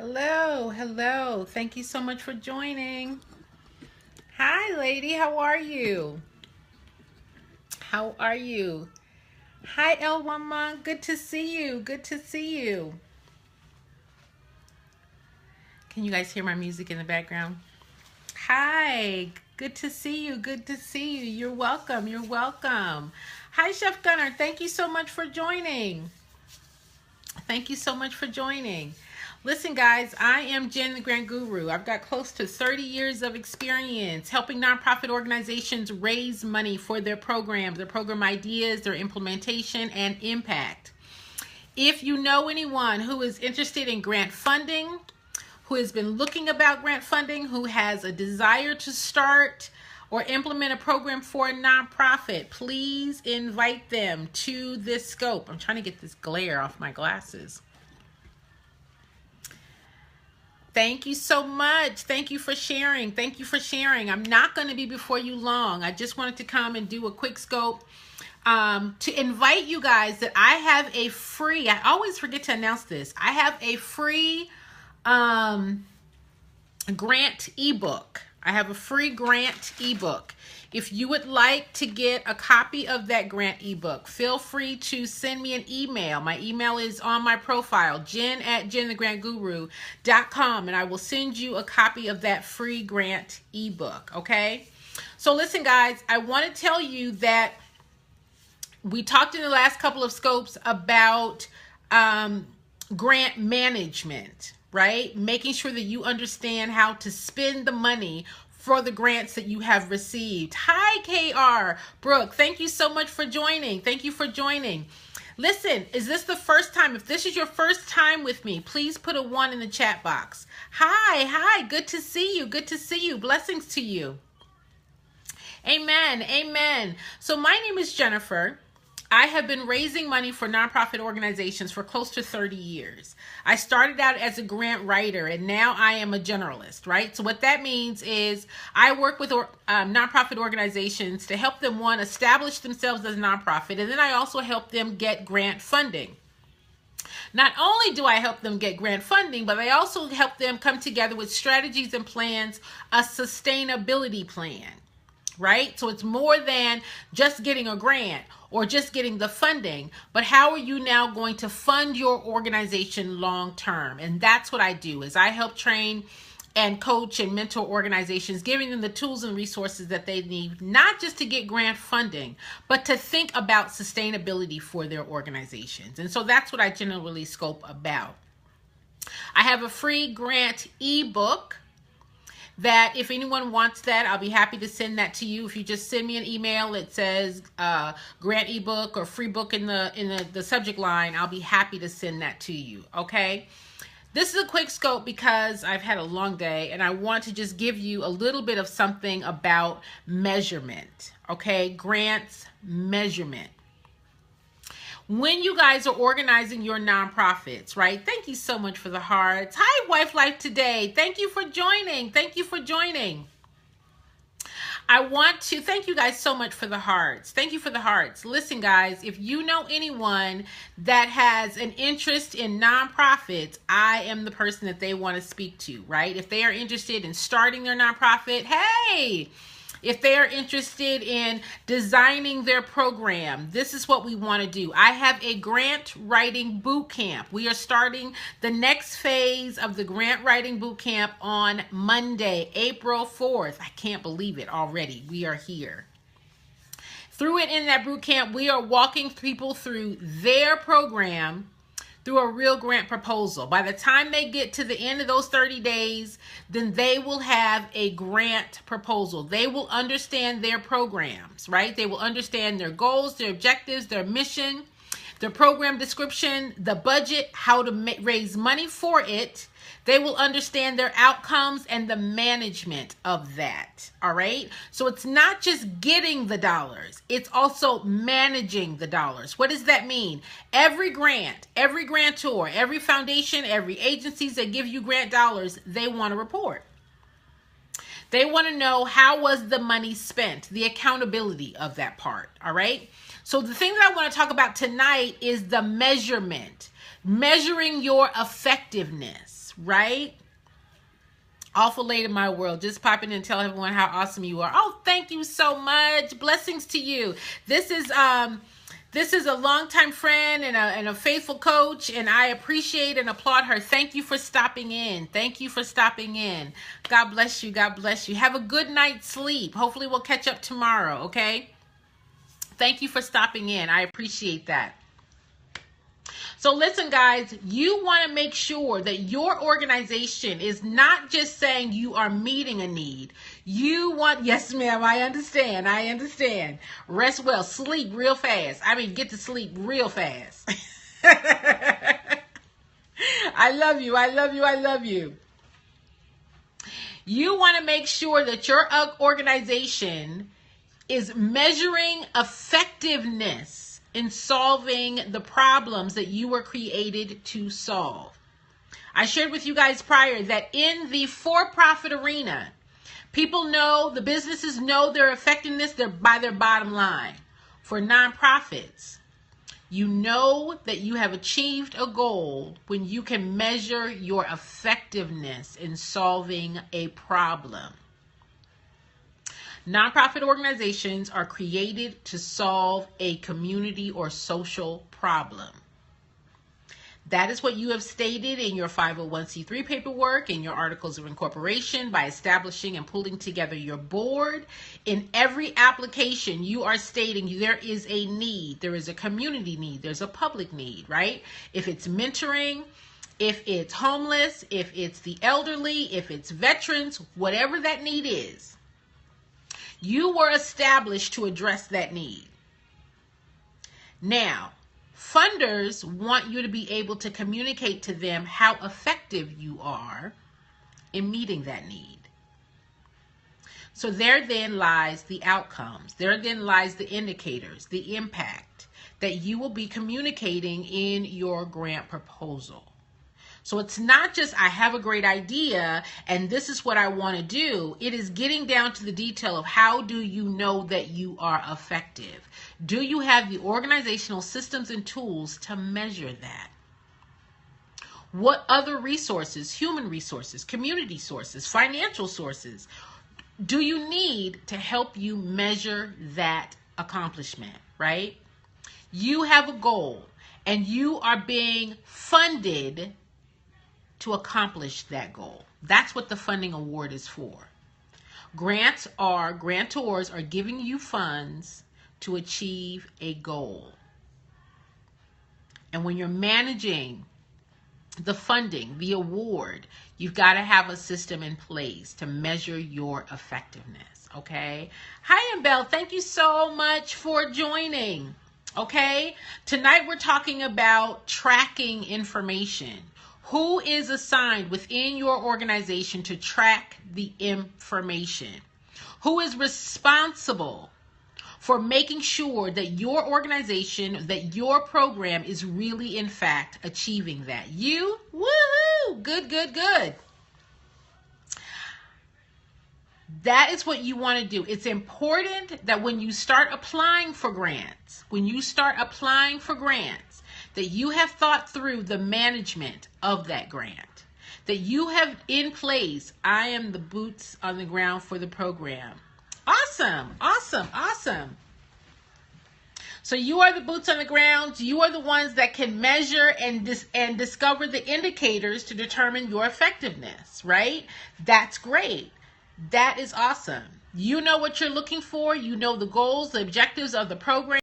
Hello, hello. Thank you so much for joining. Hi, lady. How are you? How are you? Hi, El Mama. Good to see you. Good to see you. Can you guys hear my music in the background? Hi. Good to see you. Good to see you. You're welcome. You're welcome. Hi, Chef Gunnar. Thank you so much for joining. Thank you so much for joining. Listen, guys, I am Jen the Grant Guru. I've got close to 30 years of experience helping nonprofit organizations raise money for their programs, their program ideas, their implementation, and impact. If you know anyone who is interested in grant funding, who has been looking about grant funding, who has a desire to start or implement a program for a nonprofit, please invite them to this scope. I'm trying to get this glare off my glasses. Thank you so much. Thank you for sharing. Thank you for sharing. I'm not going to be before you long. I just wanted to come and do a quick scope to invite you guys that I have a free, I always forget to announce this, I have a free grant ebook. I have a free grant ebook. If you would like to get a copy of that grant ebook, feel free to send me an email. My email is on my profile, jen@jenthegrantguru.com, and I will send you a copy of that free grant ebook, okay? So listen, guys, I want to tell you that we talked in the last couple of scopes about grant management, right? Making sure that you understand how to spend the money for the grants that you have received. Hi, KR. Brooke, thank you so much for joining. Thank you for joining. Listen, is this the first time? If this is your first time with me, please put a 1 in the chat box. Hi. Good to see you. Good to see you. Blessings to you. Amen. Amen. So my name is Jennifer. I have been raising money for nonprofit organizations for close to 30 years. I started out as a grant writer and now I am a generalist, right? So what that means is I work with nonprofit organizations to help them, one, establish themselves as a nonprofit, and then I also help them get grant funding. Not only do I help them get grant funding, but I also help them come together with strategies and plans, a sustainability plan. Right? So it's more than just getting a grant or just getting the funding, but how are you now going to fund your organization long term? And that's what I do, is I help train and coach and mentor organizations, giving them the tools and resources that they need, not just to get grant funding, but to think about sustainability for their organizations. And so that's what I generally scope about. I have a free grant ebook that if anyone wants that, I'll be happy to send that to you. If you just send me an email, it says grant ebook or free book in the subject line, I'll be happy to send that to you, okay? This is a quick scope because I've had a long day and I want to just give you a little bit of something about measurement, okay? Grants, measurement. When you guys are organizing your nonprofits, right? Thank you so much for the hearts. Hi, Wife Life Today. Thank you for joining. Thank you for joining. I want to thank you guys so much for the hearts. Thank you for the hearts. Listen, guys, if you know anyone that has an interest in nonprofits, I am the person that they want to speak to, right? If they are interested in starting their nonprofit, hey, if they are interested in designing their program, this is what we want to do. I have a grant writing boot camp. We are starting the next phase of the grant writing boot camp on Monday, April 4th. I can't believe it already. We are here. Through it in that boot camp, we are walking people through their program through a real grant proposal. By the time they get to the end of those 30 days, then they will have a grant proposal. They will understand their programs, right? They will understand their goals, their objectives, their mission, their program description, the budget, how to raise money for it. They will understand their outcomes and the management of that, all right? So it's not just getting the dollars, it's also managing the dollars. What does that mean? Every grant, every grantor, every foundation, every agencies that give you grant dollars, they want a report. They want to know how was the money spent, the accountability of that part, all right? So the thing that I want to talk about tonight is the measurement, measuring your effectiveness. right? Awful late in my world. Just pop in and tell everyone how awesome you are. Oh, thank you so much. Blessings to you. This is a longtime friend and a faithful coach, and I appreciate and applaud her. Thank you for stopping in. Thank you for stopping in. God bless you. God bless you. Have a good night's sleep. Hopefully we'll catch up tomorrow, okay? Thank you for stopping in. I appreciate that. So listen, guys, you want to make sure that your organization is not just saying you are meeting a need. You want, yes, ma'am, I understand. Rest well, sleep real fast. I mean, get to sleep real fast. I love you. You want to make sure that your organization is measuring effectiveness in solving the problems that you were created to solve. I shared with you guys prior that in the for-profit arena, people know, the businesses know their effectiveness by their bottom line. For nonprofits, you know that you have achieved a goal when you can measure your effectiveness in solving a problem. Nonprofit organizations are created to solve a community or social problem. That is what you have stated in your 501c3 paperwork, in your articles of incorporation, by establishing and pulling together your board. In every application, you are stating there is a need, there is a community need, there's a public need, right? If it's mentoring, if it's homeless, if it's the elderly, if it's veterans, whatever that need is, you were established to address that need. Now, funders want you to be able to communicate to them how effective you are in meeting that need. So there then lies the outcomes. There then lies the indicators, the impact that you will be communicating in your grant proposal. So it's not just, I have a great idea and this is what I want to do. It is getting down to the detail of how do you know that you are effective? Do you have the organizational systems and tools to measure that? What other resources, human resources, community sources, financial sources, do you need to help you measure that accomplishment, right? You have a goal and you are being funded to accomplish that goal. That's what the funding award is for. Grantors are giving you funds to achieve a goal. And when you're managing the funding, the award, you've got to have a system in place to measure your effectiveness, okay? Hi, Ambel. Thank you so much for joining, okay? Tonight we're talking about tracking information. Who is assigned within your organization to track the information? Who is responsible for making sure that your organization, that your program is really, in fact, achieving that? You? Woohoo! Good, good, good. That is what you want to do. It's important that when you start applying for grants, that you have thought through the management of that grant, that you have in place, I am the boots on the ground for the program. Awesome, awesome, awesome. So you are the boots on the ground. You are the ones that can measure and discover the indicators to determine your effectiveness, right? That's great. That is awesome. You know what you're looking for. You know the goals, the objectives of the program.